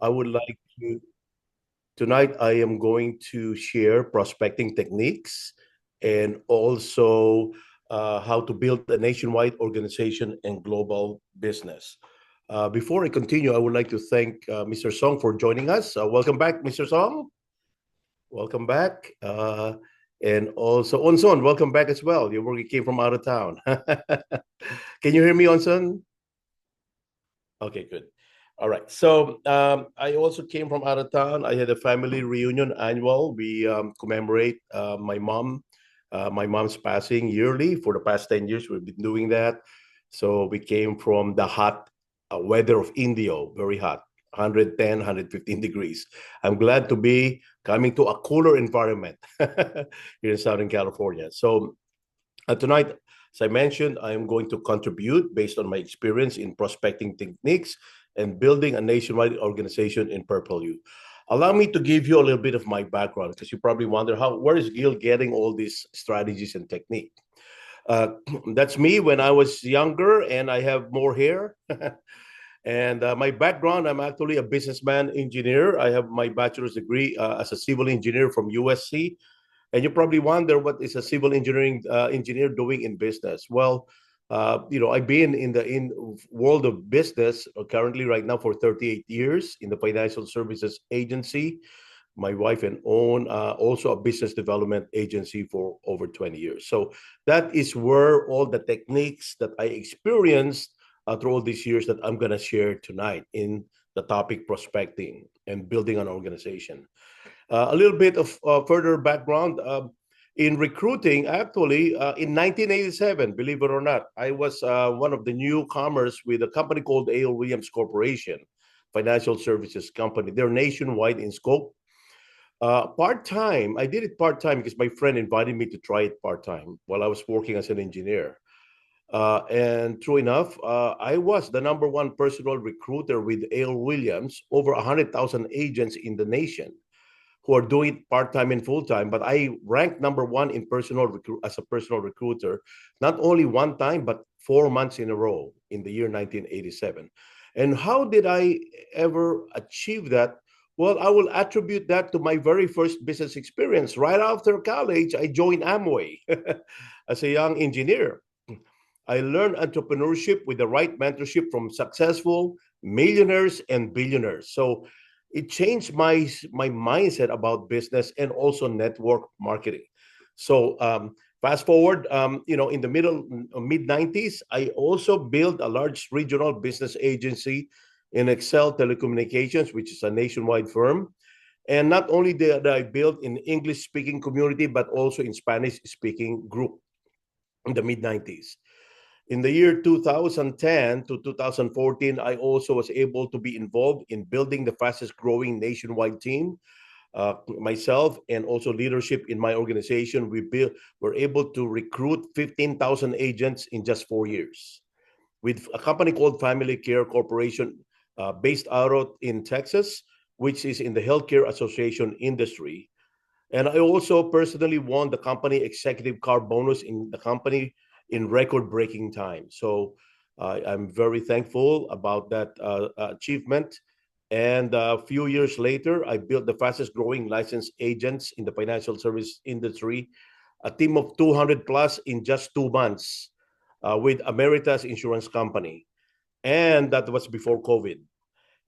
I would like to tonight I am going to share prospecting techniques and also how to build a nationwide organization and global business. Before I continue, I would like to thank Mr. Song for joining us. Welcome back, Mr. Song. Welcome back. And also Onson, welcome back as well. You came from out of town. Can you hear me, Onson? Okay, good. All right. So I also came from out of town. I had a family reunion annual. We commemorate my mom's passing yearly for the past 10 years. We've been doing that. So we came from the hot weather of Indio, very hot, 110, 115 degrees. I'm glad to be coming to a cooler environment here in Southern California. So tonight, as I mentioned, I am going to contribute based on my experience in prospecting techniques and building a nationwide organization in Purple U. Allow me to give you a little bit of my background because you probably wonder where is Gil getting all these strategies and technique? Uh, that's me when I was younger and I have more hair. And my background, I'm actually a businessman engineer. I have my bachelor's degree as a civil engineer from USC. And you probably wonder what is a civil engineering engineer doing in business. Well, I've been in the world of business currently right now for 38 years in the financial services agency. My wife and own also a business development agency for over 20 years. So that is where all the techniques that I experienced through all these years that I'm going to share tonight in the topic prospecting and building an organization. A little bit of further background. In recruiting, actually, in 1987, believe it or not, I was one of the newcomers with a company called A.L. Williams Corporation, financial services company. They're nationwide in scope. Part-time, I did it part-time because my friend invited me to try it part-time while I was working as an engineer. And true enough, I was the number one personal recruiter with A.L. Williams, over 100,000 agents in the nation who are doing it part-time and full-time, but I ranked number one in as a personal recruiter, not only one time, but 4 months in a row in the year 1987. And how did I ever achieve that? Well, I will attribute that to my very first business experience. Right after college, I joined Amway as a young engineer. I learned entrepreneurship with the right mentorship from successful millionaires and billionaires. So it changed my mindset about business and also network marketing. So fast forward, in the mid 90s, I also built a large regional business agency in Excel Telecommunications, which is a nationwide firm. And not only did I build in English speaking community, but also in Spanish speaking group in the mid 90s. In the year 2010 to 2014, I also was able to be involved in building the fastest growing nationwide team. Myself and also leadership in my organization, were able to recruit 15,000 agents in just 4 years with a company called Family Care Corporation, based out of in Texas, which is in the healthcare association industry. And I also personally won the company executive car bonus in the company in record breaking time. So I'm very thankful about that achievement. And a few years later, I built the fastest growing licensed agents in the financial service industry, a team of 200 plus in just 2 months with Ameritas Insurance Company. And that was before COVID.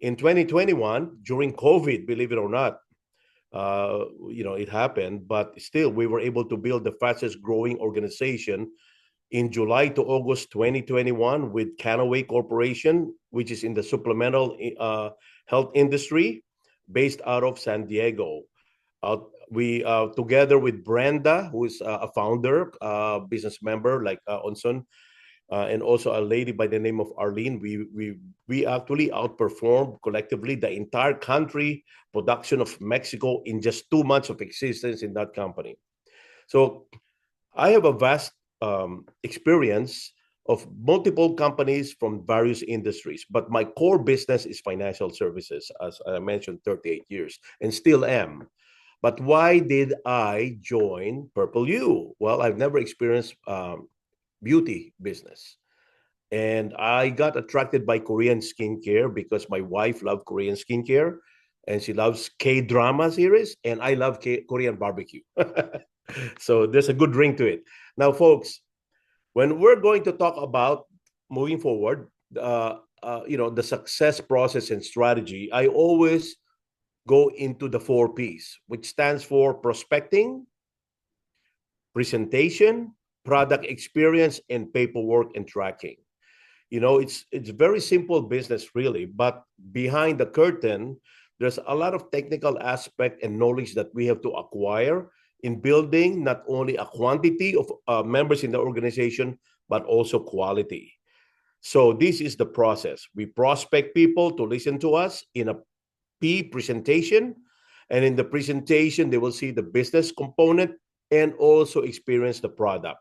In 2021, during COVID, believe it or not, it happened, but still we were able to build the fastest growing organization in July to August 2021 with Canaway Corporation, which is in the supplemental health industry based out of San Diego. We together with Brenda, who is a founder, business member like Onson, and also a lady by the name of Arlene. We actually outperformed collectively the entire country production of Mexico in just 2 months of existence in that company. So I have a vast experience of multiple companies from various industries, but my core business is financial services, as I mentioned, 38 years, and still am. But why did I join Purple U? Well, I've never experienced beauty business. And I got attracted by Korean skincare because my wife loved Korean skincare and she loves K-drama series, and I love Korean barbecue. So there's a good ring to it. Now, folks, when we're going to talk about moving forward, the success process and strategy, I always go into the 4 Ps, which stands for prospecting, presentation, product experience, and paperwork and tracking. It's very simple business really, but behind the curtain, there's a lot of technical aspect and knowledge that we have to acquire in building not only a quantity of members in the organization, but also quality. So this is the process. We prospect people to listen to us in a P presentation, and in the presentation, they will see the business component and also experience the product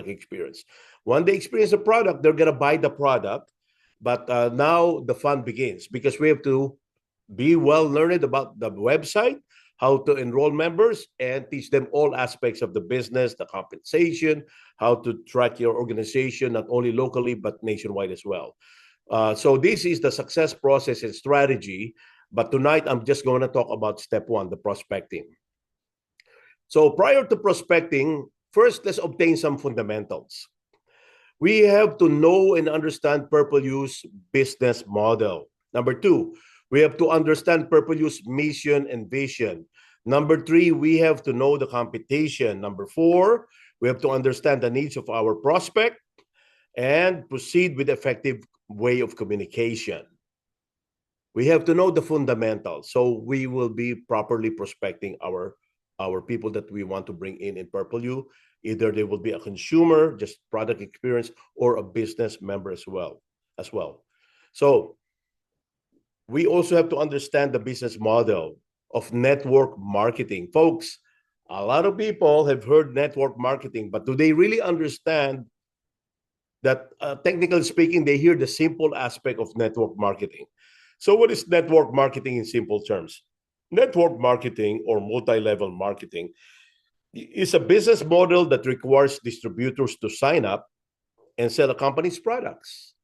experience. When they experience the product, they're gonna buy the product. But now the fun begins because we have to be well learned about the website, how to enroll members, and teach them all aspects of the business, the compensation, how to track your organization, not only locally, but nationwide as well. So this is the success process and strategy. But tonight, I'm just going to talk about step one, the prospecting. So prior to prospecting, first, let's obtain some fundamentals. We have to know and understand Purple U's business model. Number two, we have to understand Purple U's mission and vision. Number three, we have to know the competition. Number four, we have to understand the needs of our prospect and proceed with effective way of communication. We have to know the fundamentals, so we will be properly prospecting our people that we want to bring in Purple U. Either they will be a consumer, just product experience, or a business member as well. So we also have to understand the business model of network marketing. Folks, a lot of people have heard network marketing, but do they really understand that, technically speaking, they hear the simple aspect of network marketing? So what is network marketing in simple terms? Network marketing or multi-level marketing is a business model that requires distributors to sign up and sell a company's products.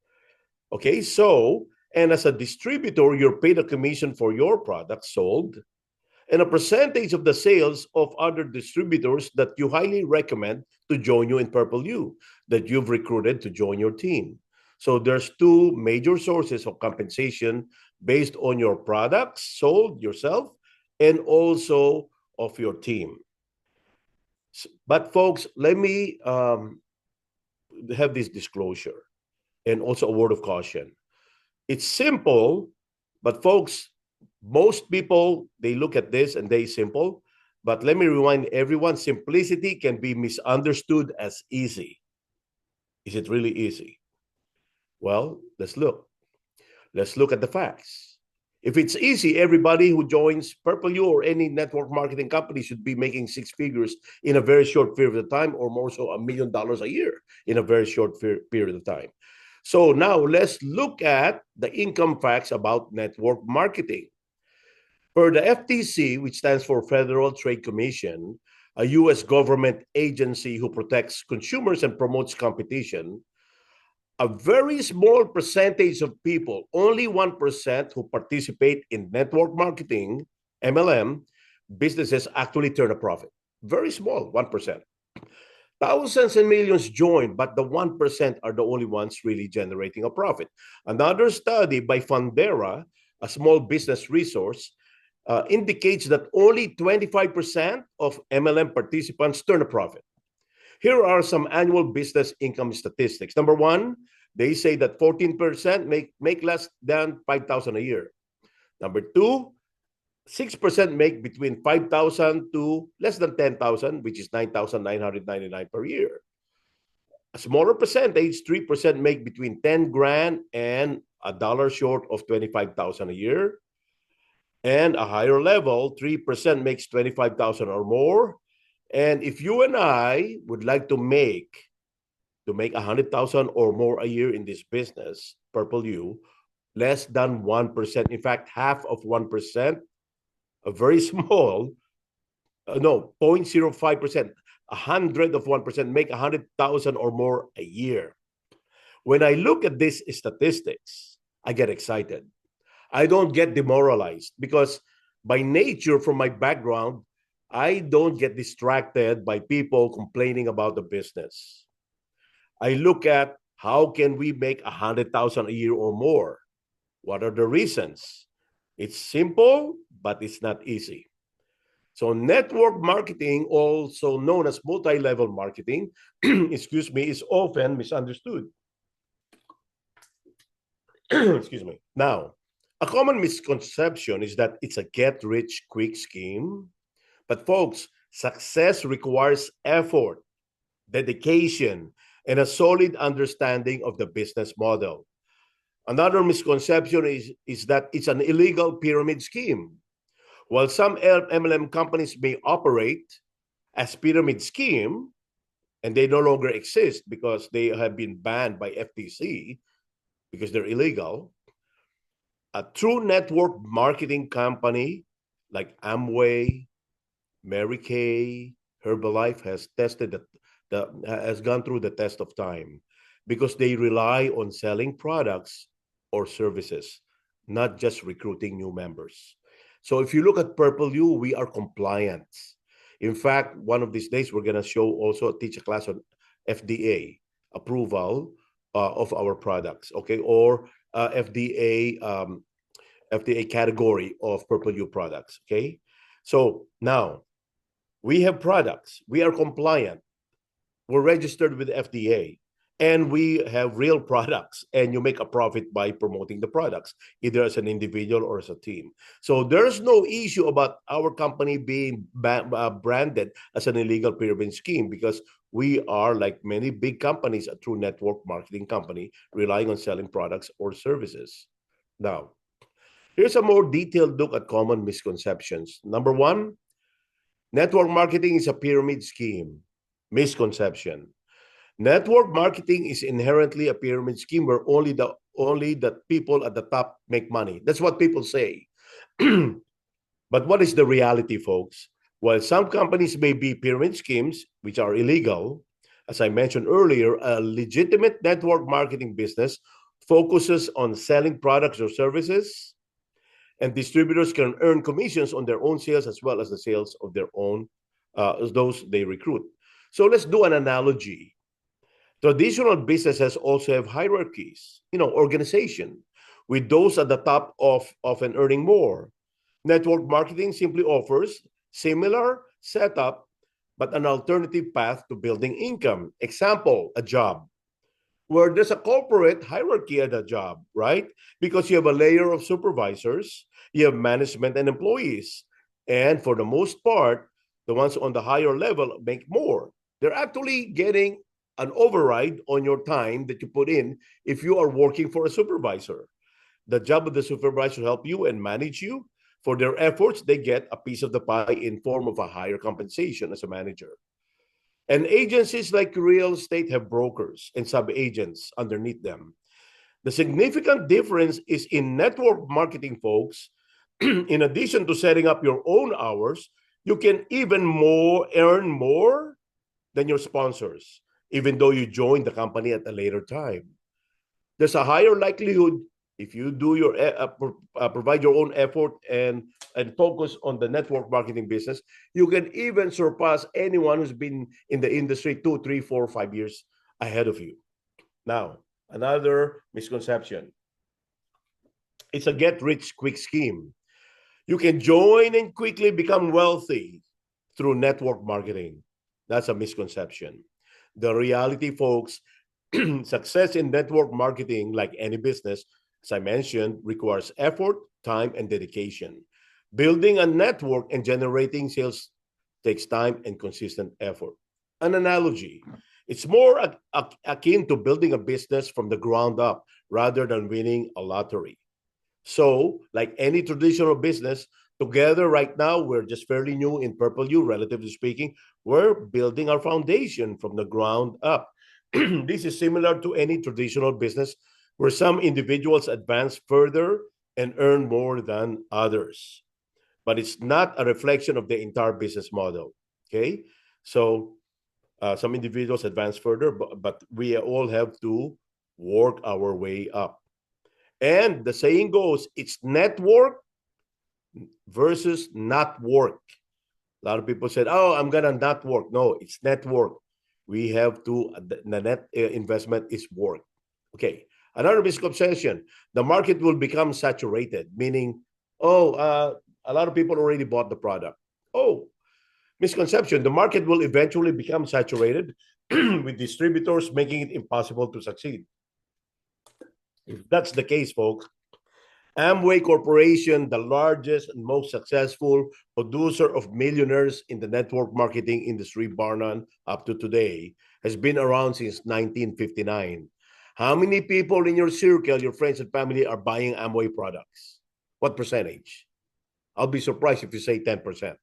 Okay, so, and as a distributor, you're paid a commission for your product sold and a percentage of the sales of other distributors that you highly recommend to join you in Purple U, that you've recruited to join your team. So there's two major sources of compensation based on your products sold yourself and also of your team. But folks, let me have this disclosure and also a word of caution. It's simple, but folks, most people, they look at this and they simple, but let me remind everyone, simplicity can be misunderstood as easy. Is it really easy? Well, let's look. Let's look at the facts. If it's easy, everybody who joins Purple U or any network marketing company should be making six figures in a very short period of time, or more so $1 million a year in a very short period of time. So now let's look at the income facts about network marketing. Per the FTC, which stands for Federal Trade Commission, a U.S. government agency who protects consumers and promotes competition, a very small percentage of people, only 1% who participate in network marketing, MLM, businesses actually turn a profit. Very small, 1%. Thousands and millions join, but the 1% are the only ones really generating a profit. Another study by Fundera, a small business resource, indicates that only 25% of MLM participants turn a profit. Here are some annual business income statistics. Number one, they say that 14% make less than 5,000 a year. Number two, 6% make between 5,000 to less than 10,000, which is 9,999 per year. A smaller percentage, 3% make between 10 grand and $1 short of 25,000 a year. And a higher level, 3% makes 25,000 or more. And if you and I would like to make 100,000 or more a year in this business, Purple U, less than 1%, in fact, half of 1%, a very small, 0.05%, 100 of 1%, make 100,000 or more a year. When I look at these statistics, I get excited. I don't get demoralized because by nature, from my background, I don't get distracted by people complaining about the business. I look at how can we make 100,000 a year or more? What are the reasons? It's simple, but it's not easy. So network marketing, also known as multi-level marketing, excuse me, is often misunderstood. Excuse me. Now, a common misconception is that it's a get-rich-quick scheme. But folks, success requires effort, dedication, and a solid understanding of the business model. Another misconception is that it's an illegal pyramid scheme. While some MLM companies may operate as pyramid scheme, and they no longer exist because they have been banned by FTC because they're illegal, a true network marketing company like Amway, Mary Kay, Herbalife has gone through the test of time because they rely on selling products or services, not just recruiting new members. So if you look at Purple U, we are compliant. In fact, one of these days we're going to show also teach a class on FDA approval of our products, okay, or FDA category of Purple U products, okay. So now we have products, we are compliant, we're registered with FDA, and we have real products, and you make a profit by promoting the products, either as an individual or as a team. So there's no issue about our company being branded as an illegal pyramid scheme because we are, like many big companies, a true network marketing company relying on selling products or services. Now, here's a more detailed look at common misconceptions. Number one, network marketing is a pyramid scheme. Misconception. Network marketing is inherently a pyramid scheme where only the people at the top make money. That's what people say. But what is the reality, folks? While some companies may be pyramid schemes, which are illegal, as I mentioned earlier, a legitimate network marketing business focuses on selling products or services, and distributors can earn commissions on their own sales as well as the sales of their own, those they recruit. So let's do an analogy. Traditional businesses also have hierarchies, organization, with those at the top of often earning more. Network marketing simply offers similar setup, but an alternative path to building income. Example, a job, where there's a corporate hierarchy at a job, right? Because you have a layer of supervisors, you have management and employees. And for the most part, the ones on the higher level make more. They're actually getting an override on your time that you put in if you are working for a supervisor. The job of the supervisor help you and manage you. For their efforts, they get a piece of the pie in form of a higher compensation as a manager. And agencies like real estate have brokers and sub-agents underneath them. The significant difference is in network marketing, folks. In addition to setting up your own hours, you can even earn more than your sponsors, even though you join the company at a later time. There's a higher likelihood if you do provide your own effort and focus on the network marketing business, you can even surpass anyone who's been in the industry 2, 3, 4, 5 years ahead of you. Now, another misconception. It's a get-rich-quick scheme. You can join and quickly become wealthy through network marketing. That's a misconception. The reality, folks, success in network marketing, like any business, as I mentioned, requires effort, time, and dedication. Building a network and generating sales takes time and consistent effort. An analogy, it's more akin to building a business from the ground up rather than winning a lottery. So, like any traditional business, together right now, we're just fairly new in Purple U, relatively speaking. We're building our foundation from the ground up. This is similar to any traditional business where some individuals advance further and earn more than others. But it's not a reflection of the entire business model. Okay. So some individuals advance further, but we all have to work our way up. And the saying goes, it's network versus not work. A lot of people said, oh, I'm going to not work. No, it's network. We have to, the net investment is work. Okay. Another misconception, the market will become saturated, meaning, a lot of people already bought the product. Oh, misconception, the market will eventually become saturated with distributors making it impossible to succeed. If that's the case, folks, Amway Corporation, the largest and most successful producer of millionaires in the network marketing industry, bar none, up to today, has been around since 1959. How many people in your circle, your friends and family, are buying Amway products? What percentage? I'll be surprised if you say 10%.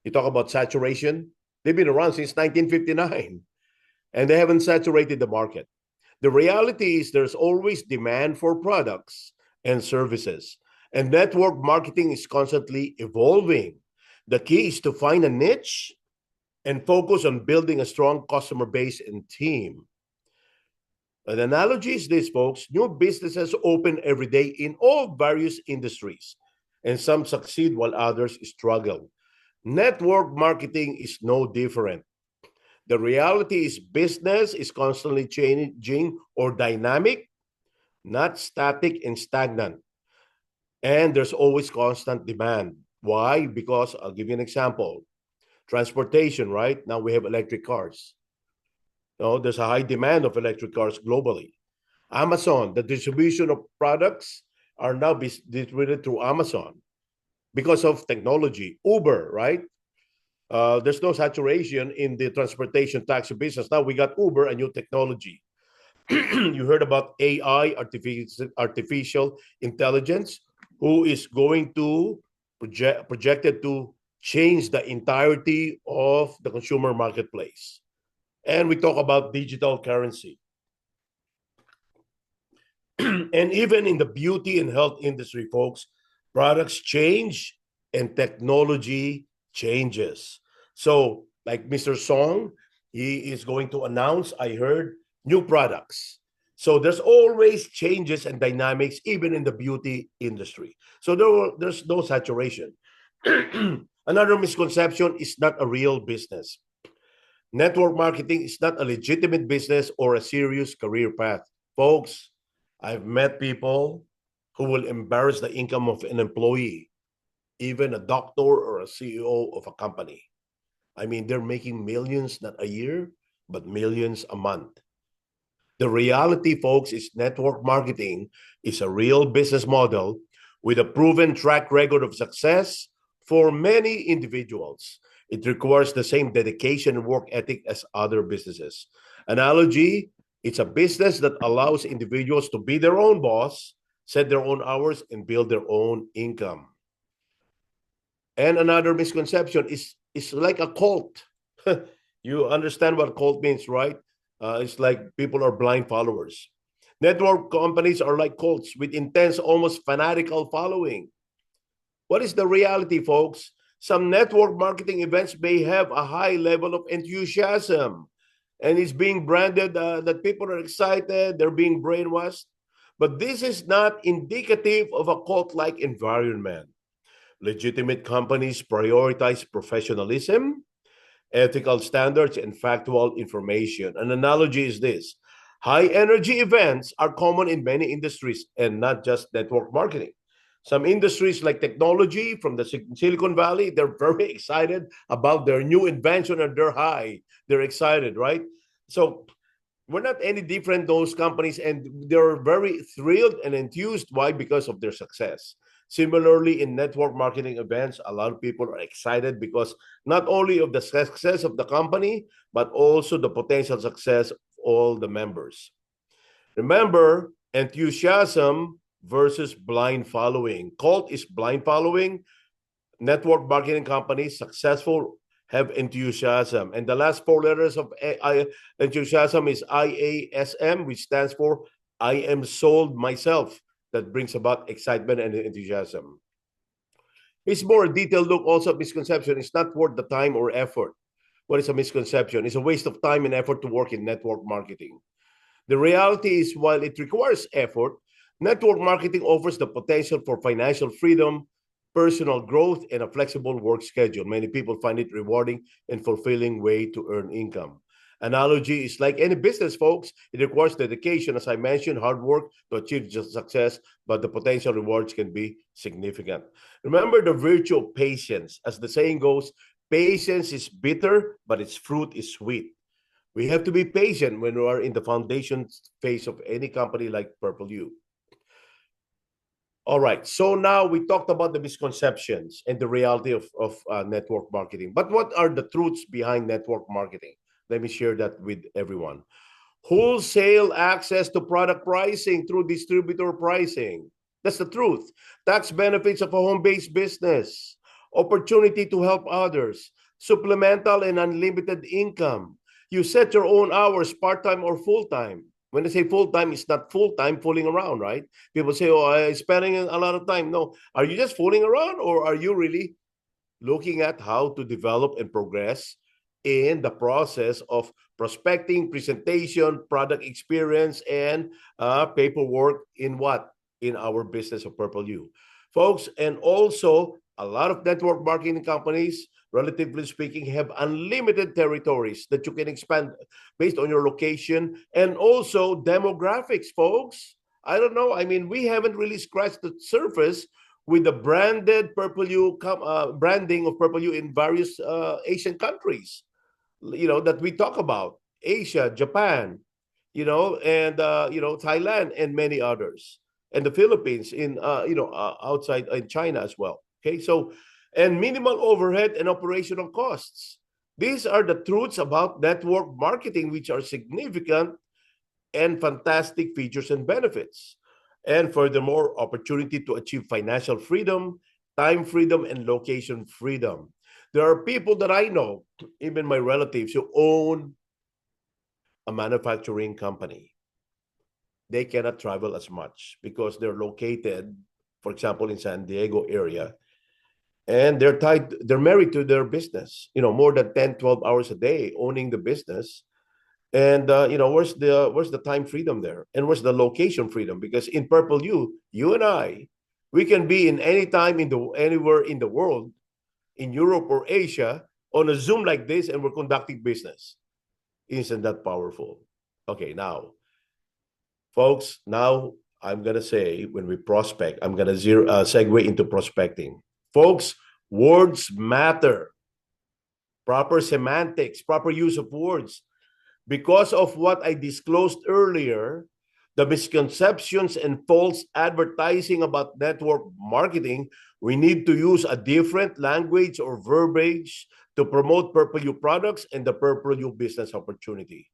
You talk about saturation, they've been around since 1959 and they haven't saturated the market. The reality is there's always demand for products and services, and network marketing is constantly evolving. The key is to find a niche and focus on building a strong customer base and team. An analogy is this, folks: new businesses open every day in all various industries, and some succeed while others struggle. Network marketing is no different. The reality is business is constantly changing or dynamic, not static and stagnant. And there's always constant demand. Why? Because I'll give you an example. Transportation, right? Now we have electric cars. There's a high demand of electric cars globally. Amazon, the distribution of products are now distributed through Amazon because of technology. Uber, right? There's no saturation in the transportation taxi business. Now we got Uber, a new technology. You heard about AI, artificial intelligence, who is going to projected to change the entirety of the consumer marketplace. And we talk about digital currency. And even in the beauty and health industry, folks, products change and technology changes. So, like Mr. Song, he is going to announce, I heard, new products. So there's always changes and dynamics, even in the beauty industry. So there's no saturation. Another misconception is not a real business. Network marketing is not a legitimate business or a serious career path. Folks, I've met people who will embarrass the income of an employee, even a doctor or a CEO of a company. I mean, they're making millions, not a year, but millions a month. The reality, folks, is network marketing is a real business model with a proven track record of success for many individuals. It requires the same dedication and work ethic as other businesses. Analogy, it's a business that allows individuals to be their own boss, set their own hours, and build their own income. And another misconception is like a cult. You understand what cult means, right? It's like people are blind followers. Network companies are like cults with intense, almost fanatical following. What is the reality, folks? Some network marketing events may have a high level of enthusiasm, and it's being branded that people are excited, they're being brainwashed. But this is not indicative of a cult-like environment. Legitimate companies prioritize professionalism, ethical standards, and factual information. An analogy is this: high energy events are common in many industries and not just network marketing. Some industries like technology from the Silicon Valley, they're very excited about their new invention and they're high. They're excited, right? So we're not any different those companies, and they're very thrilled and enthused. Why? Because of their success. Similarly, in network marketing events, a lot of people are excited because not only of the success of the company, but also the potential success of all the members. Remember, enthusiasm versus blind following. Cult is blind following. Network marketing companies, successful, have enthusiasm. And the last four letters of enthusiasm is IASM, which stands for I am sold myself. That brings about excitement and enthusiasm. It's more a detailed look also at misconception. It's not worth the time or effort. What is a misconception? It's a waste of time and effort to work in network marketing. The reality is, while it requires effort, network marketing offers the potential for financial freedom, personal growth, and a flexible work schedule. Many people find it rewarding and fulfilling way to earn income. Analogy is like any business, folks. It requires dedication, as I mentioned, hard work to achieve just success, but the potential rewards can be significant. Remember the virtue of patience. As the saying goes, patience is bitter, but its fruit is sweet. We have to be patient when we are in the foundation phase of any company like Purple U. All right. So now we talked about the misconceptions and the reality of network marketing. But what are the truths behind network marketing? Let me share that with everyone. Wholesale access to product pricing through distributor pricing. That's the truth. Tax benefits of a home-based business. Opportunity to help others. Supplemental and unlimited income. You set your own hours, part-time or full-time. When I say full-time, it's not full-time fooling around, right? People say, oh, I'm spending a lot of time. No. Are you just fooling around, or are you really looking at how to develop and progress in the process of prospecting, presentation, product experience, and paperwork in what? In our business of Purple U. Folks, and also a lot of network marketing companies, relatively speaking, have unlimited territories that you can expand based on your location and also demographics, folks. I don't know. I mean, we haven't really scratched the surface with the branded Purple U branding of Purple U in various Asian countries, that we talk about. Asia, Japan, and Thailand and many others, and the Philippines in outside in China as well. Okay, so and minimal overhead and operational costs. These are the truths about network marketing, which are significant and fantastic features and benefits. And furthermore, opportunity to achieve financial freedom, time freedom, and location freedom. There are people that I know, even my relatives, who own a manufacturing company. They cannot travel as much because they're located, for example, in San Diego area, and they're married to their business, more than 10, 12 hours a day owning the business. And where's the time freedom there, and where's the location freedom? Because in Purple U, you and I, we can be in any time anywhere in the world, in Europe or Asia, on a Zoom like this, and we're conducting business. Isn't that powerful? Okay, now, folks, now I'm gonna say, when we prospect, I'm gonna segue into prospecting. Folks, words matter. Proper semantics, proper use of words. Because of what I disclosed earlier, the misconceptions and false advertising about network marketing, we need to use a different language or verbiage to promote Purple U products and the Purple U business opportunity.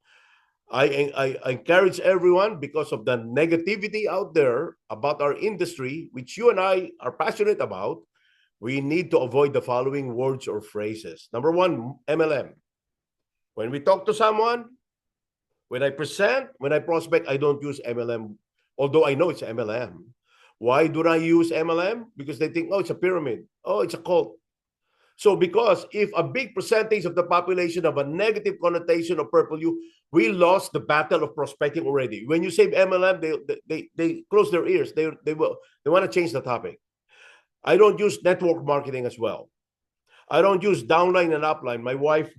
I encourage everyone, because of the negativity out there about our industry, which you and I are passionate about, we need to avoid the following words or phrases. Number one, MLM. When we talk to someone, when I present, when I prospect, I don't use MLM, although I know it's MLM. Why do I use MLM? Because they think, oh, it's a pyramid. Oh, it's a cult. So because if a big percentage of the population have a negative connotation of Purple U, we lost the battle of prospecting already. When you say MLM, they close their ears. They want to change the topic. I don't use network marketing as well. I don't use downline and upline. My wife,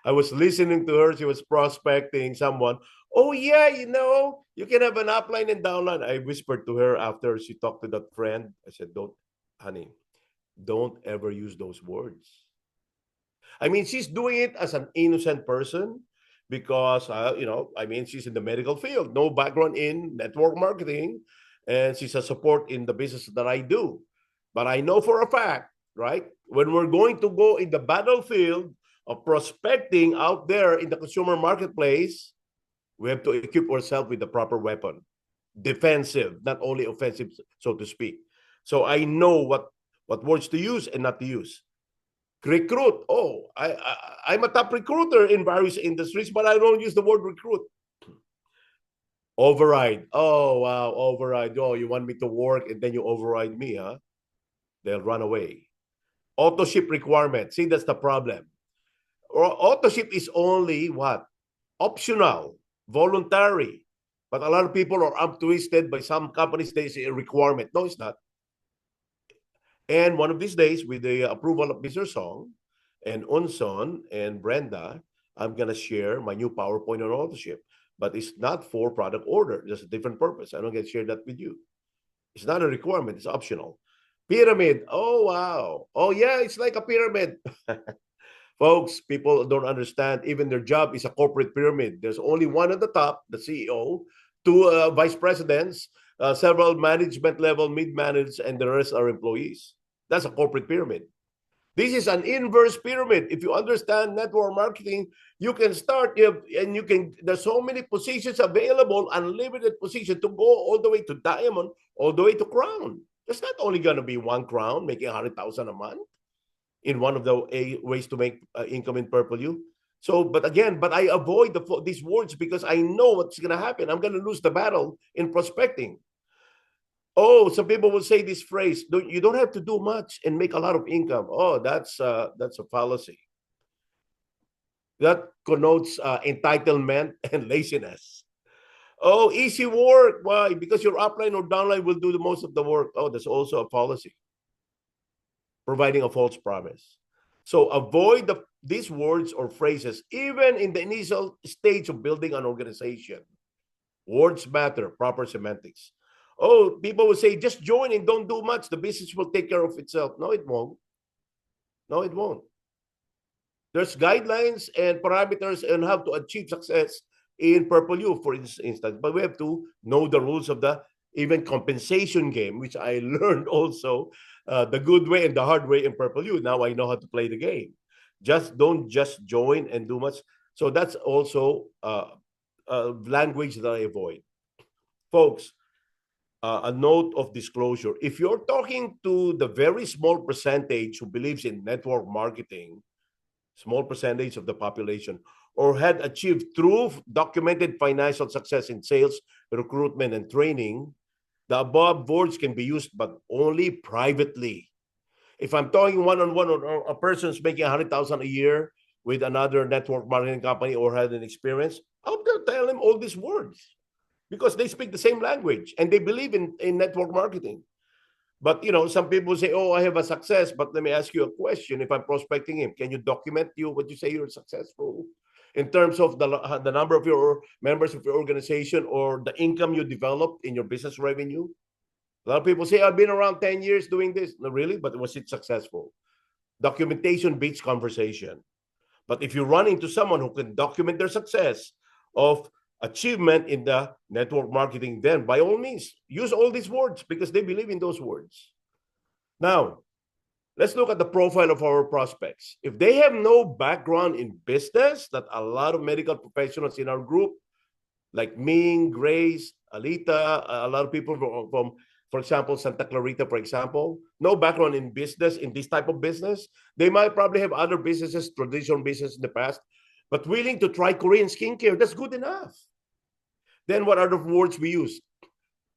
I was listening to her. She was prospecting someone. Oh, yeah, you can have an upline and downline. I whispered to her after she talked to that friend. I said, honey, don't ever use those words. I mean, she's doing it as an innocent person because, she's in the medical field, no background in network marketing, and she's a support in the business that I do. But I know for a fact, right, when we're going to go in the battlefield of prospecting out there in the consumer marketplace, we have to equip ourselves with the proper weapon. Defensive, not only offensive, so to speak. So I know what words to use and not to use. Recruit. Oh, I'm a top recruiter in various industries, but I don't use the word recruit. Override. Oh, wow, override. Oh, you want me to work and then you override me, huh? They'll run away. Auto ship requirement. See, that's the problem. Auto ship is only what? Optional. voluntary. But a lot of people are up twisted by some companies. They say a requirement. No, it's not. And one of these days, with the approval of Mr. Song and Unson and Brenda, I'm going to share my new PowerPoint on authorship. But it's not for product order. There's a different purpose. I don't get to share that with you. It's not a requirement. It's optional. Pyramid. Oh, wow. Oh, yeah, it's like a pyramid. Folks, people don't understand. Even their job is a corporate pyramid. There's only one at the top, the CEO, two vice presidents, several management level, mid-managers, and the rest are employees. That's a corporate pyramid. This is an inverse pyramid. If you understand network marketing, you can start and you can, there's so many positions available, unlimited position to go all the way to diamond, all the way to crown. There's not only going to be one crown making 100,000 a month in one of the ways to make income in Purple U. So, but I avoid these words because I know what's going to happen. I'm going to lose the battle in prospecting. Oh, some people will say this phrase: "You don't have to do much and make a lot of income." Oh, that's a fallacy. That connotes entitlement and laziness. Oh, easy work. Why? Because your upline or downline will do the most of the work. Oh, that's also a fallacy. Providing a false promise. So avoid these words or phrases, even in the initial stage of building an organization. Words matter, proper semantics. Oh, people will say, just join and don't do much. The business will take care of itself. No, it won't. No, it won't. There's guidelines and parameters on how to achieve success in Purple U, for instance. But we have to know the rules of the even compensation game, which I learned also the good way and the hard way in Purple U. Now I know how to play the game. Don't just join and do much. So that's also language that I avoid. Folks, a note of disclosure. If you're talking to the very small percentage who believes in network marketing, small percentage of the population, or had achieved true documented financial success in sales, recruitment, and training, the above words can be used, but only privately. If I'm talking one-on-one or a person's making 100,000 a year with another network marketing company or had an experience, I'm going to tell them all these words because they speak the same language and they believe in network marketing. But, some people say, oh, I have a success, but let me ask you a question. If I'm prospecting him, can you document what you say you're successful in terms of the number of your members of your organization or the income you developed in your business revenue? A lot of people say, I've been around 10 years doing this. No, really? But was it successful? Documentation beats conversation. But if you run into someone who can document their success of achievement in the network marketing, then by all means, use all these words because they believe in those words. Now, let's look at the profile of our prospects. If they have no background in business, that a lot of medical professionals in our group, like Ming, Grace, Alita, a lot of people from, for example, Santa Clarita, for example, no background in business, in this type of business. They might probably have other businesses, traditional business in the past, but willing to try Korean skincare. That's good enough. Then what are the words we use?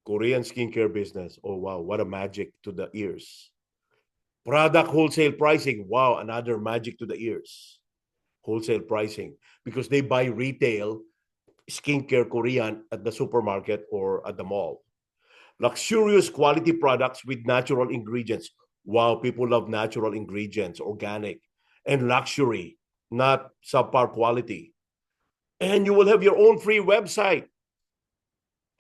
Korean skincare business. Oh, wow. What a magic to the ears. Product wholesale pricing. Wow. Another magic to the ears. Wholesale pricing. Because they buy retail skincare Korean at the supermarket or at the mall. Luxurious quality products with natural ingredients. Wow. People love natural ingredients, organic, and luxury, not subpar quality. And you will have your own free website.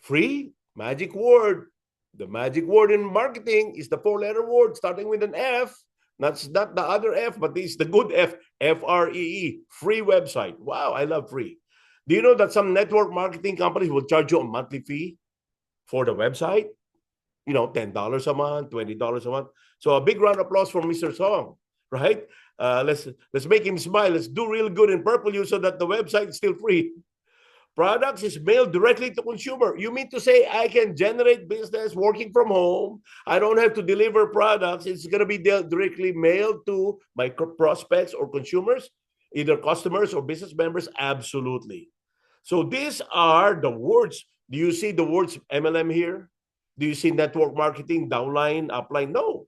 Free, magic word. The magic word in marketing is the four-letter word starting with an F. That's not the other F, but this is the good F. Free. Free website. Wow, I love free. Do you know that some network marketing companies will charge you a monthly fee for the website? $10 a month, $20 a month. So a big round of applause for Mr. Song, right? Let's make him smile. Let's do real good in Purple U so that the website is still free. Products is mailed directly to consumer. You mean to say I can generate business working from home? I don't have to deliver products. It's going to be directly mailed to my prospects or consumers, either customers or business members? Absolutely. So these are the words. Do you see the words MLM here? Do you see network marketing, downline, upline? No.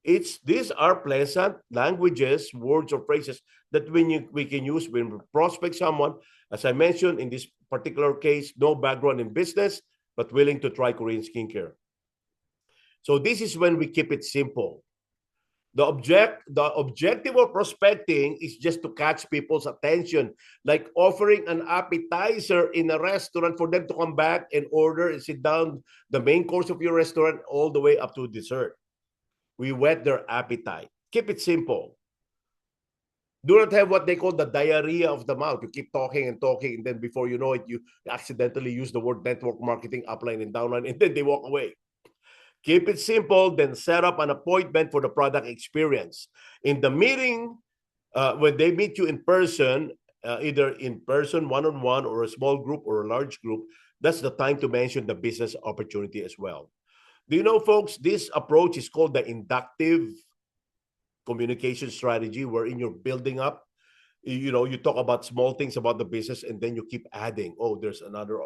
These are pleasant languages, words or phrases that we can use when we prospect someone. As I mentioned in this particular case, no background in business, but willing to try Korean skincare. So this is when we keep it simple. The objective of prospecting is just to catch people's attention, like offering an appetizer in a restaurant for them to come back and order and sit down the main course of your restaurant all the way up to dessert. We whet their appetite. Keep it simple. Do not have what they call the diarrhea of the mouth. You keep talking and talking, and then before you know it, you accidentally use the word network marketing upline and downline, and then they walk away. Keep it simple, then set up an appointment for the product experience. In the meeting, when they meet you in person, either in person, one-on-one, or a small group or a large group, that's the time to mention the business opportunity as well. Do you know, folks, this approach is called the inductive communication strategy, wherein you're building up. You talk about small things about the business, and then you keep adding. Oh, there's another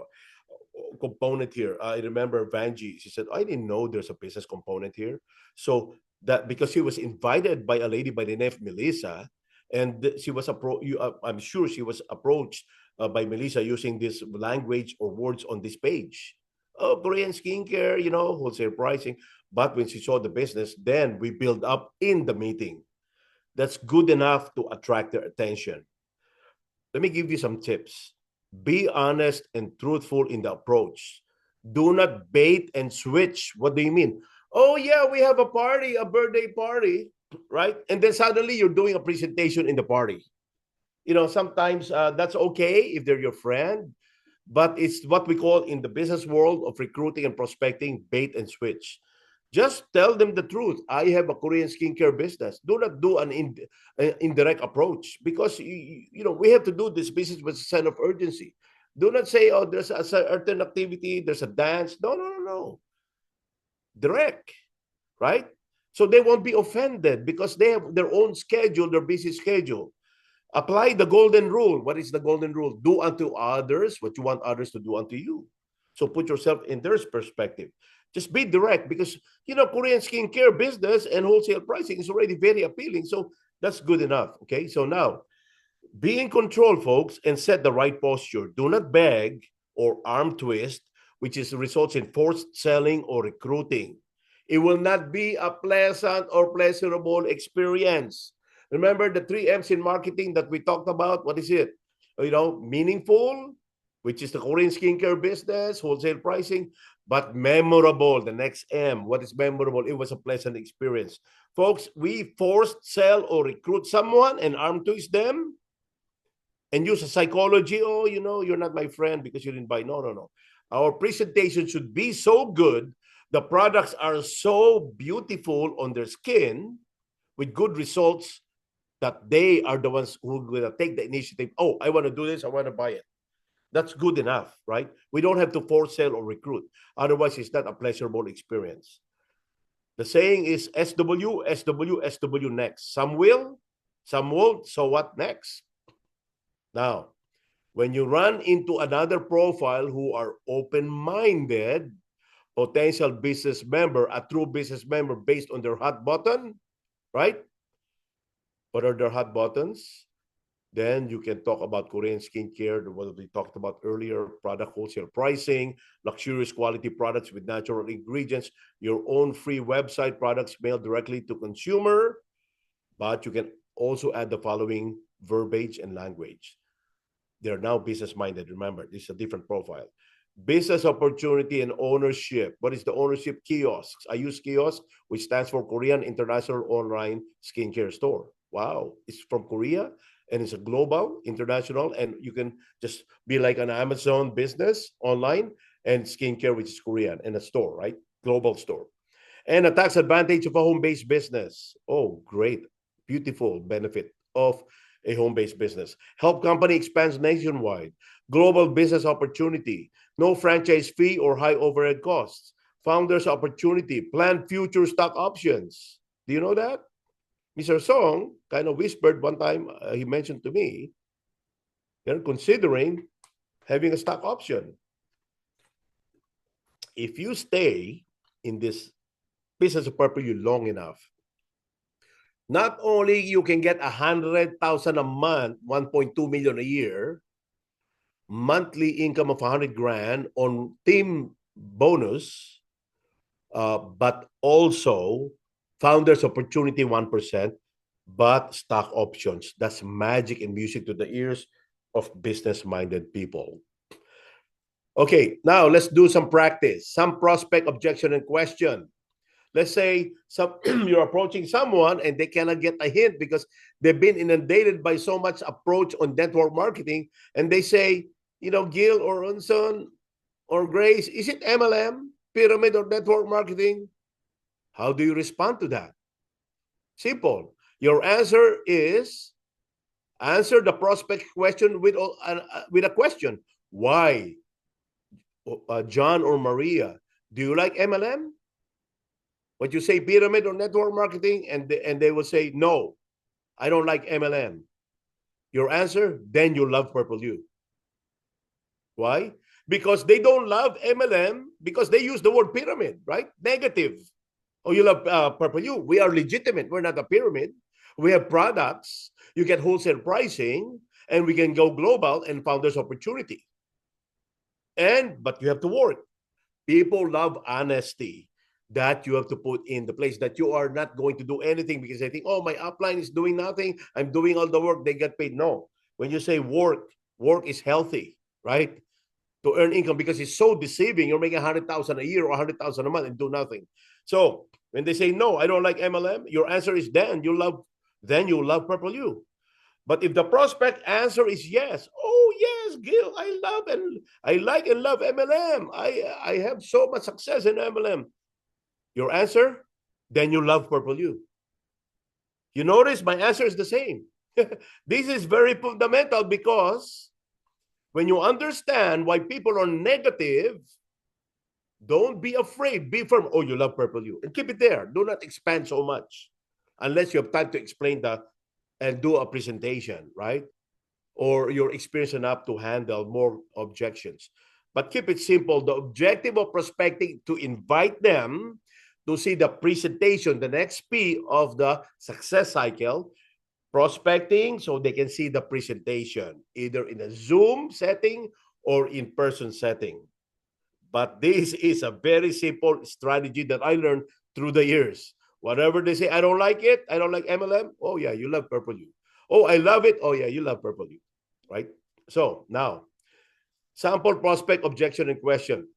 component here. I remember Vanjie, she said, I didn't know there's a business component here. So that because she was invited by a lady by the name of Melissa, and she was I'm sure she was approached by Melissa using this language or words on this page. Oh, Korean skincare, wholesale pricing. But when she saw the business, then we build up in the meeting. That's good enough to attract their attention. Let me give you some tips. Be honest and truthful in the approach. Do not bait and switch. What do you mean? Oh, yeah, we have a party, a birthday party, right? And then suddenly you're doing a presentation in the party. Sometimes that's okay if they're your friend, but it's what we call in the business world of recruiting and prospecting, bait and switch. Just tell them the truth. I have a Korean skincare business. Do not do an indirect approach, because we have to do this business with a sense of urgency. Do not say, oh, there's a certain activity, there's a dance. No, no, no, no. Direct, right? So they won't be offended because they have their own schedule, their busy schedule. Apply the golden rule. What is the golden rule? Do unto others what you want others to do unto you. So put yourself in their perspective. Just be direct, because Korean skincare business and wholesale pricing is already very appealing. So that's good enough. Okay. So now be in control, folks, and set the right posture. Do not beg or arm twist, which results in forced selling or recruiting. It will not be a pleasant or pleasurable experience. Remember the 3 M's in marketing that we talked about? What is it? Meaningful, which is the Korean skincare business, wholesale pricing, but memorable, the next M. What is memorable? It was a pleasant experience. Folks, we forced sell or recruit someone and arm twist them and use a psychology. Oh, you're not my friend because you didn't buy. No, no, no. Our presentation should be so good. The products are so beautiful on their skin with good results that they are the ones who are going to take the initiative. Oh, I want to do this. I want to buy it. That's good enough, right? We don't have to force sell or recruit. Otherwise, it's not a pleasurable experience. The saying is SW, SW, SW next. Some will, some won't. So what next? Now, when you run into another profile who are open-minded, potential business member, a true business member based on their hot button, right? What are their hot buttons? Then you can talk about Korean skincare, what we talked about earlier, product wholesale pricing, luxurious quality products with natural ingredients, your own free website products mailed directly to consumer. But you can also add the following verbiage and language. They're now business-minded. Remember, this is a different profile. Business opportunity and ownership. What is the ownership? Kiosks. I use kiosk, which stands for Korean International Online Skincare Store. Wow, it's from Korea and it's a global, international, and you can just be like an Amazon business online and skincare, which is Korean, and a store, right? Global store. And a tax advantage of a home-based business. Oh, great. Beautiful benefit of a home-based business. Help company expands nationwide. Global business opportunity. No franchise fee or high overhead costs. Founders opportunity. Planned future stock options. Do you know that? Mr. Song kind of whispered one time, he mentioned to me, they're considering having a stock option. If you stay in this business of purple you long enough, not only you can get 100,000 a month, 1.2 million a year, monthly income of 100 grand on team bonus, but also founders opportunity 1%, but stock options. That's magic and music to the ears of business-minded people. Okay, now let's do some practice. Some prospect objection and question. Let's say you're approaching someone and they cannot get a hint because they've been inundated by so much approach on network marketing, and they say, Gil or Unson or Grace, is it MLM, pyramid, or network marketing? How do you respond to that? Simple. Your answer is answer the prospect question with a question. Why, John or Maria, do you like MLM? What you say, pyramid or network marketing, and they will say, no, I don't like MLM. Your answer, then you love Purple U. Why? Because they don't love MLM because they use the word pyramid, right? Negative. Oh, you love Purple U. We are legitimate. We're not a pyramid. We have products. You get wholesale pricing, and we can go global and founders opportunity. But you have to work. People love honesty, that you have to put in the place that you are not going to do anything because they think, oh, my upline is doing nothing. I'm doing all the work. They get paid. No. When you say work is healthy, right? To earn income, because it's so deceiving. You're making 100,000 a year or 100,000 a month and do nothing. So when they say, no, I don't like MLM, your answer is then you love Purple U. But if the prospect answer is yes, oh yes, Gil, I like and love MLM. I have so much success in MLM. Your answer, then you love Purple U. You notice my answer is the same. This is very fundamental because when you understand why people are negative, don't be afraid. Be firm. Oh, you love Purple U. And keep it there. Do not expand so much unless you have time to explain and do a presentation, right? Or you're experienced enough to handle more objections. But keep it simple. The objective of prospecting to invite them to see the presentation, the next P of the success cycle, prospecting, so they can see the presentation, either in a Zoom setting or in-person setting. But this is a very simple strategy that I learned through the years. Whatever they say, I don't like it. I don't like MLM. Oh, yeah, you love Purple U. Oh, I love it. Oh, yeah, you love Purple U. Right? So now, sample prospect objection and question.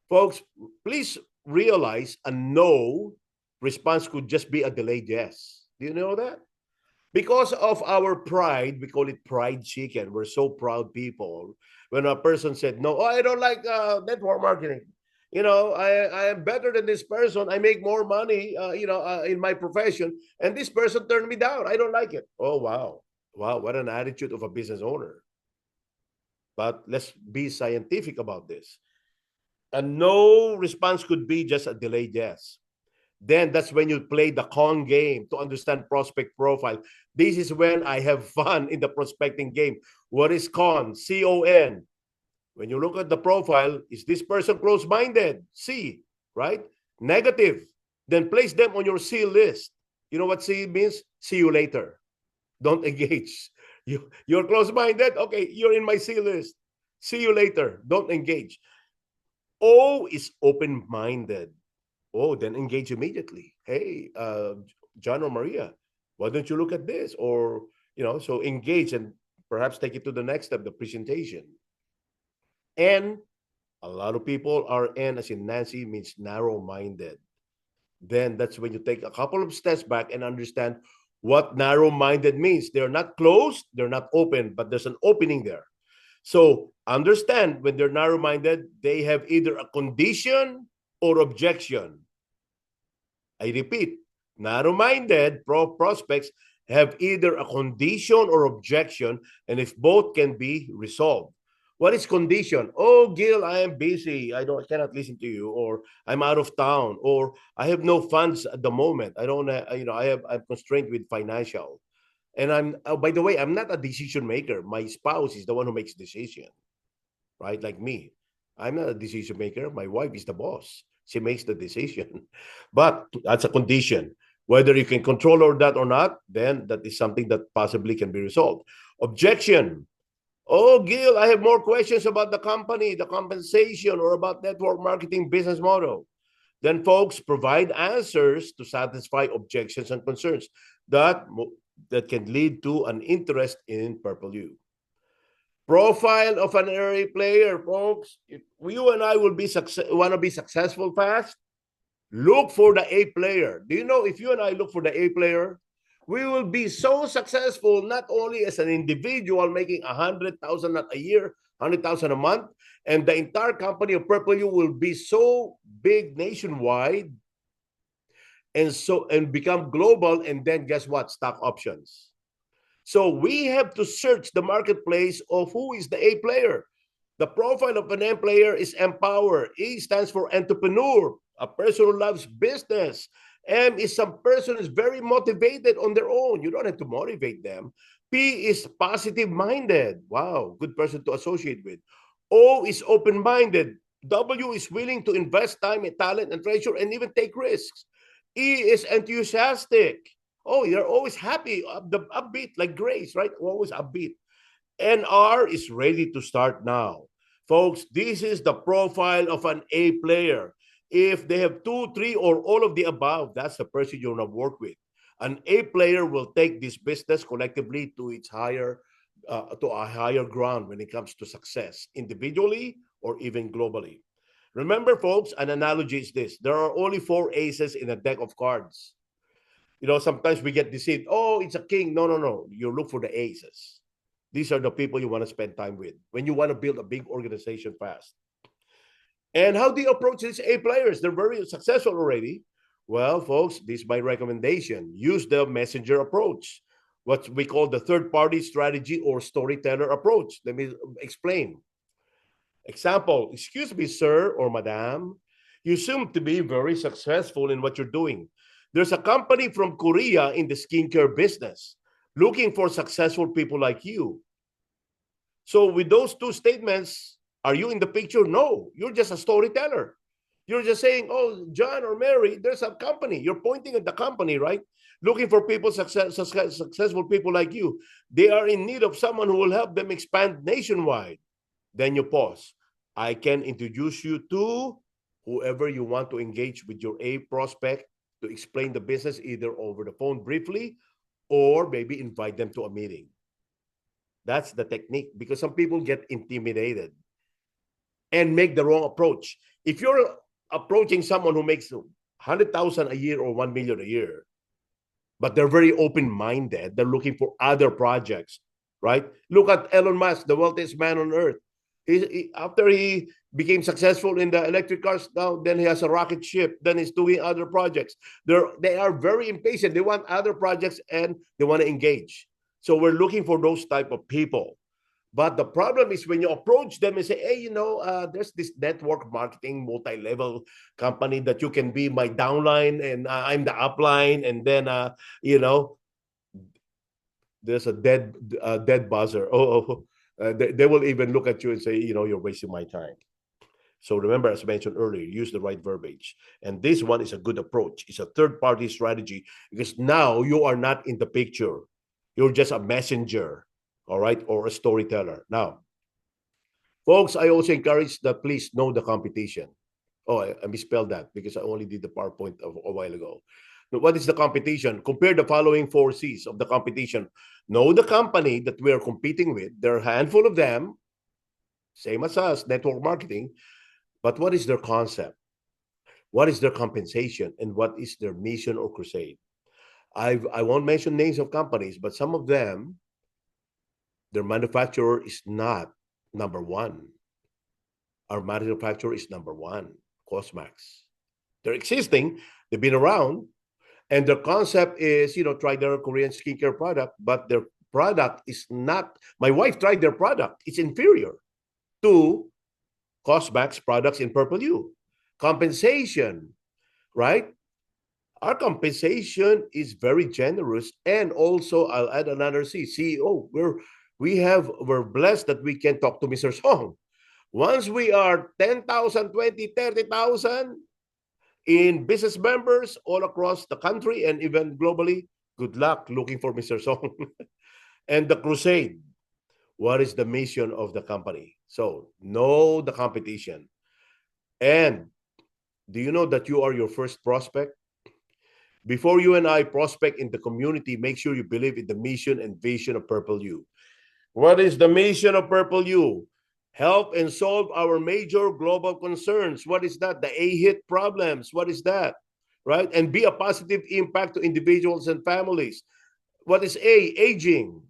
Folks, please realize a no response could just be a delayed yes. Do you know that? Because of our pride, we call it pride chicken. We're so proud people. When a person said, no, oh, I don't like network marketing. I am better than this person. I make more money, in my profession. And this person turned me down. I don't like it. Oh, wow. Wow, what an attitude of a business owner. But let's be scientific about this. A no response could be just a delayed yes. Then that's when you play the con game to understand prospect profile. This is when I have fun in the prospecting game. What is con? C-O-N. When you look at the profile, is this person close-minded? C, right? Negative. Then place them on your C list. You know what C means? See you later. Don't engage. You're close-minded? Okay, you're in my C list. See you later. Don't engage. O is open-minded. Oh, then engage immediately. Hey, John or Maria, why don't you look at this? Or, so engage and perhaps take it to the next step, the presentation. N, a lot of people are N, as in Nancy, means narrow-minded. Then that's when you take a couple of steps back and understand what narrow-minded means. They're not closed, they're not open, but there's an opening there. So understand when they're narrow-minded, they have either a condition or objection. I repeat, narrow-minded prospects have either a condition or objection, and if both can be resolved. What is condition? Oh, Gil, I am busy. I cannot listen to you, or I'm out of town, or I have no funds at the moment. I'm constrained with financial. And by the way, I'm not a decision maker. My spouse is the one who makes decision, right? Like me. I'm not a decision maker. My wife is the boss. She makes the decision. But that's a condition. Whether you can control or that or not, then that is something that possibly can be resolved. Objection. Oh, Gil, I have more questions about the company, the compensation, or about network marketing business model. Then folks provide answers to satisfy objections and concerns that, that can lead to an interest in Purple U. Profile of an area player, folks. If you and I will want to be successful fast, look for the A player. Do you know if you and I look for the A player, we will be so successful not only as an individual making 100,000 a year, 100,000 a month, and the entire company of Purple U will be so big nationwide and become global. And then guess what? Stock options. So we have to search the marketplace of who is the A player. The profile of an A player is empower. E stands for entrepreneur, a person who loves business. M is some person who's very motivated on their own. You don't have to motivate them. P is positive minded. Wow, good person to associate with. O is open minded. W is willing to invest time and talent and treasure and even take risks. E is enthusiastic. Oh, you're always happy, the upbeat, like Grace, right? Always upbeat. NR is ready to start now. Folks, this is the profile of an A player. If they have 2, 3, or all of the above, that's the person you want to work with. An A player will take this business collectively to its to a higher ground when it comes to success, individually or even globally. Remember, folks, an analogy is this: there are only 4 aces in a deck of cards. You know, sometimes we get deceived. Oh, it's a king. No, no, no. You look for the aces. These are the people you want to spend time with when you want to build a big organization fast. And how do you approach these A players? They're very successful already. Well, folks, this is my recommendation. Use the messenger approach, what we call the third party strategy or storyteller approach. Let me explain. Example, excuse me, sir or madam. You seem to be very successful in what you're doing. There's a company from Korea in the skincare business looking for successful people like you. So with those two statements, are you in the picture? No, you're just a storyteller. You're just saying, oh, John or Mary, there's a company. You're pointing at the company, right? Looking for people, successful people like you. They are in need of someone who will help them expand nationwide. Then you pause. I can introduce you to whoever you want to engage with your A prospect to explain the business either over the phone briefly or maybe invite them to a meeting. That's the technique, because some people get intimidated and make the wrong approach. If you're approaching someone who makes 100,000 a year or 1 million a year, but they're very open-minded, they're looking for other projects, right? Look at Elon Musk, the wealthiest man on earth. After he became successful in the electric cars, now then he has a rocket ship, then he's doing other projects. They are very impatient. They want other projects and they want to engage. So we're looking for those type of people. But the problem is when you approach them and say, hey, there's this network marketing multi-level company that you can be my downline and I'm the upline. And then, there's a dead buzzer. They will even look at you and say, you're wasting my time. So remember, as I mentioned earlier, use the right verbiage. And this one is a good approach. It's a third-party strategy because now you are not in the picture. You're just a messenger, all right, or a storyteller. Now, folks, I also encourage that please know the competition. Oh, I misspelled that because I only did the PowerPoint a while ago. But what is the competition? Compare the following 4 C's of the competition. Know the company that we are competing with. There are a handful of them, same as us, network marketing. But what is their concept? What is their compensation? And what is their mission or crusade? I won't mention names of companies, but some of them, their manufacturer is not number one. Our manufacturer is number one, Cosmax. They're existing, they've been around, and their concept is, try their Korean skincare product, but their product is not, my wife tried their product, it's inferior to Cosmax products in Purple U. Compensation, right? Our compensation is very generous, and also I'll add another C, CEO. We're blessed that we can talk to Mr. Song. Once we are 10,000, 20, 30,000 in business members all across the country and even globally, good luck looking for Mr. Song. And the crusade. what is the mission of the company. So know the competition. And do you know that you are your first prospect? Before you and I prospect in the community, make sure you believe in the mission and vision of Purple U. What is the mission of Purple U? Help and solve our major global concerns. What is that? The A-hit problems. What is that? Right? And be a positive impact to individuals and families. What is A? Aging.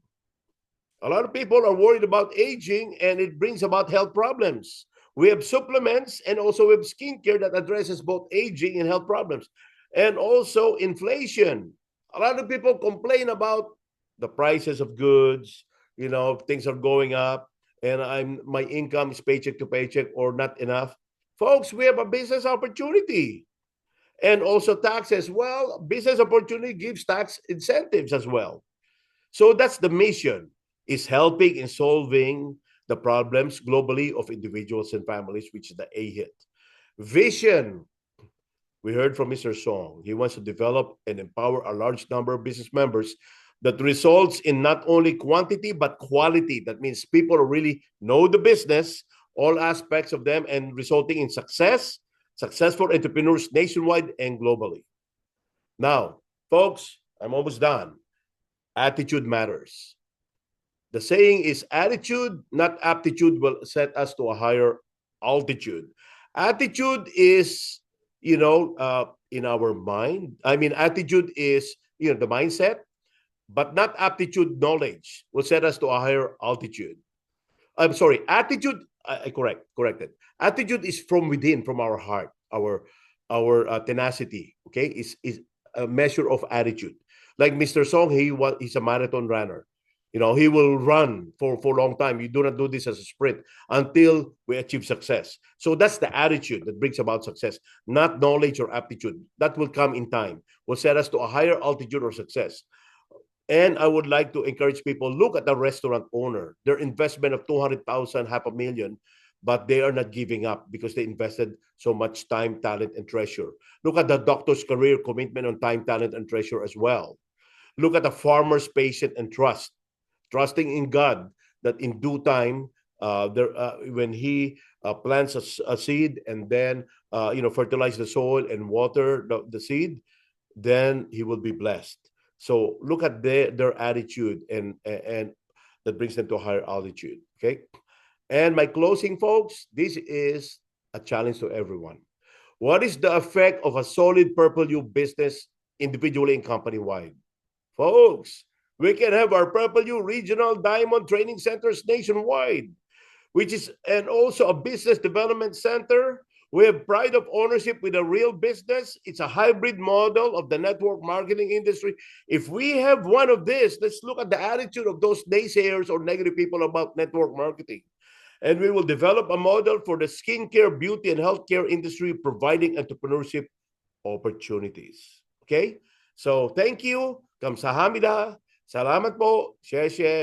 A lot of people are worried about aging, and it brings about health problems. We have supplements, and also we have skincare that addresses both aging and health problems. And also inflation. A lot of people complain about the prices of goods, things are going up, and my income is paycheck to paycheck or not enough. Folks, we have a business opportunity. And also taxes. Well, business opportunity gives tax incentives as well. So that's the mission, is helping in solving the problems globally of individuals and families, which is the A-hit. Vision. We heard from Mr. Song. He wants to develop and empower a large number of business members that results in not only quantity but quality. That means people really know the business, all aspects of them, and resulting in successful entrepreneurs nationwide and globally. Now, folks, I'm almost done. Attitude matters. The saying is attitude, not aptitude, will set us to a higher altitude. Attitude is, in our mind. I mean, attitude is, the mindset, but not aptitude, knowledge will set us to a higher altitude. I'm sorry, attitude, I corrected. Attitude is from within, from our heart, our tenacity, okay, is a measure of attitude. Like Mr. Song, he's a marathon runner. He will run for a long time. You do not do this as a sprint until we achieve success. So that's the attitude that brings about success, not knowledge or aptitude. That will come in time, will set us to a higher altitude or success. And I would like to encourage people, look at the restaurant owner, their investment of 200,000, half a million, but they are not giving up because they invested so much time, talent, and treasure. Look at the doctor's career commitment on time, talent, and treasure as well. Look at the farmer's patience and trusting in God that in due time, when he plants a seed and then fertilize the soil and water the seed, then he will be blessed. So look at their attitude, and that brings them to a higher altitude. Okay. And my closing, folks, this is a challenge to everyone. What is the effect of a solid Purple U business individually and company wide? Folks, we can have our Purple U regional diamond training centers nationwide, which is, and also a business development center. We have pride of ownership with a real business. It's a hybrid model of the network marketing industry. If we have one of this, let's look at the attitude of those naysayers or negative people about network marketing. And we will develop a model for the skincare, beauty, and healthcare industry, providing entrepreneurship opportunities. Okay? So thank you. Kamsahamnida. Salamat po. Sheshe.